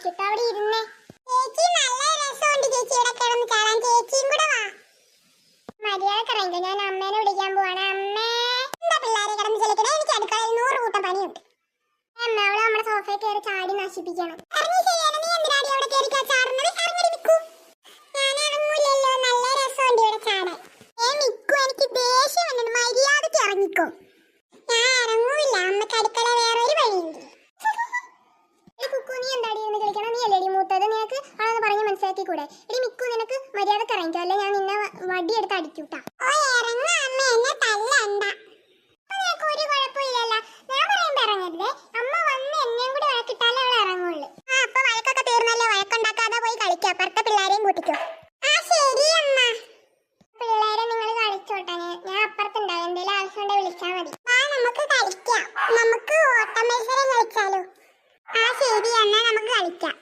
കളിച്ചിട്ട് അവിടെ ഇരുന്നേ. ചേച്ചി നല്ല രസമുണ്ട് ചേച്ചി ഇവിടെ കിടന്ന് ചാടാൻ. ചേച്ചിയും കൂടെ വാ. മര്യാദക്ക് ഇറങ്ങിക്കോ, ഞാൻ അമ്മേനെ വിളിക്കാൻ പോവാണ്. അമ്മേ, എന്താ പിള്ളേരെ കിടന്ന് ചലിക്കണേ? എനിക്ക് അടുക്കളയിൽ 100 കൂട്ടം പണിയുണ്ട്. അമ്മ അവളെ നമ്മുടെ സോഫയിൽ കയറി ചാടി നശിപ്പിക്കണം. ഇറങ്ങി ശരിയാണ്. നീ എന്തിനാടി അവിടെ കയറി ചാടുന്നത്? ഇറങ്ങി മിക്കു. ഞാൻ ഇറങ്ങൂലല്ലോ, നല്ല രസമുണ്ട് ഇവിടെ ചാടാൻ. മിക്കു, എനിക്ക് ദേഷ്യം വന്നത്. മര്യാദക്ക് ഇറങ്ങിക്കോ. ഞാൻ ഇറങ്ങൂല, അമ്മക്ക് അടുക്കള വേറൊരു വഴിയുണ്ട്. കുക്കു, നീ എന്താടി ഇരുന്ന് കളിക്കണം? നീ അല്ലേടി മൂത്തത്, നിനക്ക് ആണെന്ന് പറഞ്ഞ് മനസ്സിലാക്കി കൂടെ? എടി മിക്കു, നിനക്ക് മര്യാദക്ക് ഇറങ്ങിക്കോ, അല്ലെ ഞാൻ നിന്നെ വടിയെടുത്ത് അടിക്കൂട്ടാ. ഓ ഇറങ്ങ അമ്മ, എന്നെ തല്ലണ്ട. നിനക്ക് ഒരു കുഴപ്പമില്ലല്ലോ. ഞാൻ പറയുമ്പോ ഇറങ്ങരുതേ. അമ്മ വന്ന് എന്നെയും കൂടി വഴക്കിട്ടാലേ അവൾ ഇറങ്ങുള്ളൂ. ആ, അപ്പൊ വഴക്കൊക്കെ തീർന്നല്ലോ. വഴക്കുണ്ടാക്കാതെ പോയി കളിക്കാം. അപ്പുറത്തെ പിള്ളേരെയും കൂട്ടിക്കോ. ആ ശരി അമ്മ. പിള്ളേരെ നിങ്ങൾ കളിച്ചോട്ടെ, ഞാൻ അപ്പുറത്തുണ്ടാവും. എന്തെങ്കിലും ആവശ്യം ഉണ്ടെങ്കിൽ വിളിച്ചാൽ മതി. ആ, നമുക്ക് കളിക്കാം. നമുക്ക് ഓട്ട മത്സരം കളിച്ചാലോ? ആ ശരി, എന്നാ നമുക്ക് കളിക്കാം.